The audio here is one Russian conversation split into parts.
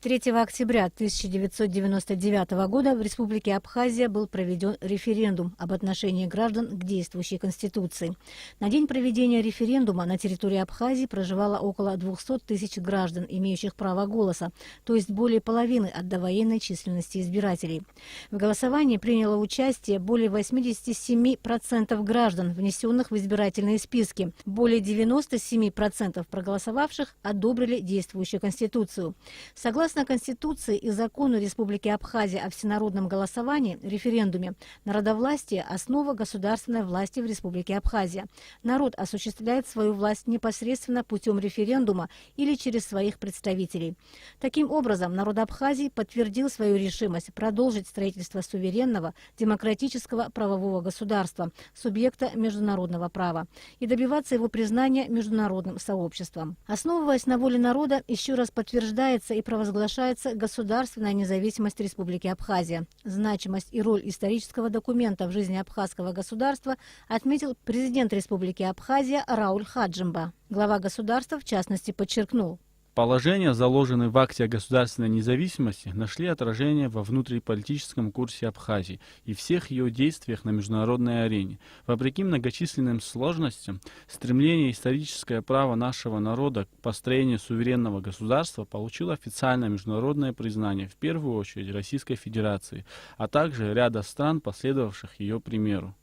3 октября 1999 года в Республике Абхазия был проведен референдум об отношении граждан к действующей Конституции. На день проведения референдума на территории Абхазии проживало около 200 тысяч граждан, имеющих право голоса, то есть более половины от довоенной численности избирателей. В голосовании приняло участие более 87% граждан, внесенных в избирательные списки. Более 97% проголосовавших одобрили действующую Конституцию. Согласно Конституции и закону Республики Абхазия о всенародном голосовании, референдуме, народовластие – основа государственной власти в Республике Абхазия. Народ осуществляет свою власть непосредственно путем референдума или через своих представителей. Таким образом, народ Абхазии подтвердил свою решимость продолжить строительство суверенного, демократического правового государства, субъекта международного права, и добиваться его признания международным сообществом. Основываясь на воле народа, еще раз подтверждается и провозглашается государственная независимость Республики Абхазия. Значимость и роль исторического документа в жизни абхазского государства отметил президент Республики Абхазия Рауль Хаджимба. Глава государства, в частности, подчеркнул: положения, заложенные в акте о государственной независимости, нашли отражение во внутриполитическом курсе Абхазии и всех ее действиях на международной арене. Вопреки многочисленным сложностям, стремление историческое право нашего народа к построению суверенного государства получило официальное международное признание, в первую очередь Российской Федерации, а также ряда стран, последовавших ее примеру.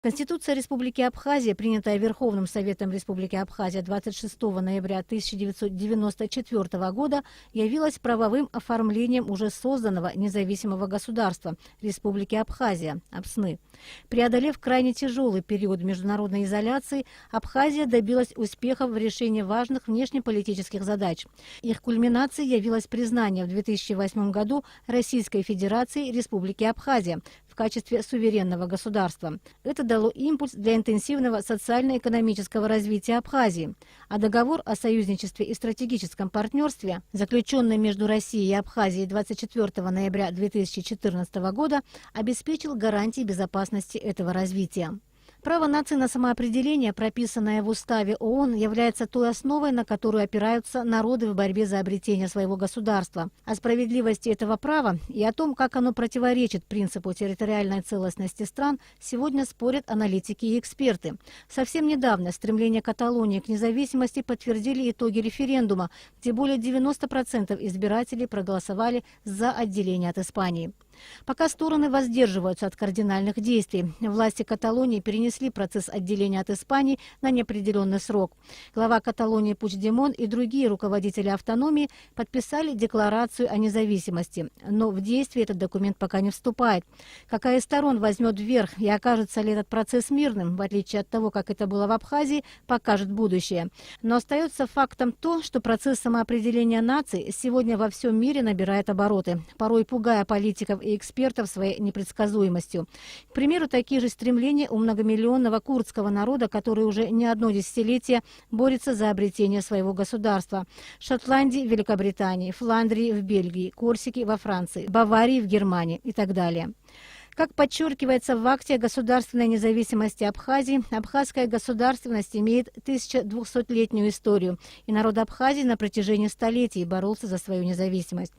Конституция Республики Абхазия, принятая Верховным Советом Республики Абхазия 26 ноября 1994 года, явилась правовым оформлением уже созданного независимого государства Республики Абхазия, АБСНы. Преодолев крайне тяжелый период международной изоляции, Абхазия добилась успехов в решении важных внешнеполитических задач. Их кульминацией явилось признание в 2008 году Российской Федерации Республики Абхазия в качестве суверенного государства. Это дало импульс для интенсивного социально-экономического развития Абхазии. А договор о союзничестве и стратегическом партнерстве, заключенный между Россией и Абхазией 24 ноября 2014 года, обеспечил гарантии безопасности этого развития. Право нации на самоопределение, прописанное в Уставе ООН, является той основой, на которую опираются народы в борьбе за обретение своего государства. О справедливости этого права и о том, как оно противоречит принципу территориальной целостности стран, сегодня спорят аналитики и эксперты. Совсем недавно стремление Каталонии к независимости подтвердили итоги референдума, где более 90% избирателей проголосовали за отделение от Испании. Пока стороны воздерживаются от кардинальных действий, власти Каталонии перенесли процесс отделения от Испании на неопределенный срок. Глава Каталонии Пучдемон и другие руководители автономии подписали декларацию о независимости, но в действие этот документ пока не вступает. Какая из сторон возьмет верх и окажется ли этот процесс мирным, в отличие от того, как это было в Абхазии, покажет будущее. Но остается фактом то, что процесс самоопределения наций сегодня во всем мире набирает обороты, порой пугая политиков и экспертов своей непредсказуемостью. К примеру, такие же стремления у многомиллионного курдского народа, который уже не одно десятилетие борется за обретение своего государства. Шотландии в Великобритании, Фландрии в Бельгии, Корсики во Франции, Баварии в Германии и так далее. Как подчеркивается в акте о государственной независимости Абхазии, абхазская государственность имеет 1200-летнюю историю, и народ Абхазии на протяжении столетий боролся за свою независимость.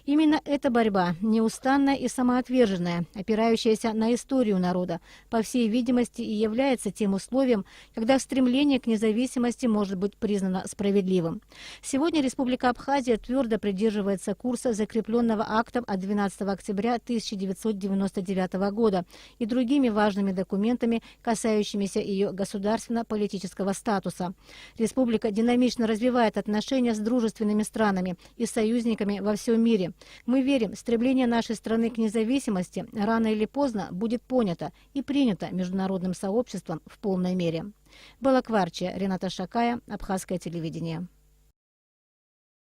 Именно эта борьба, неустанная и самоотверженная, опирающаяся на историю народа, по всей видимости и является тем условием, когда стремление к независимости может быть признано справедливым. Сегодня Республика Абхазия твердо придерживается курса, закрепленного актом от 12 октября 1999 года и другими важными документами, касающимися ее государственно-политического статуса. Республика динамично развивает отношения с дружественными странами и союзниками во всем мире. Мы верим, стремление нашей страны к независимости рано или поздно будет понято и принято международным сообществом в полной мере. Балакварчия, Рената Шакая, Абхазское телевидение.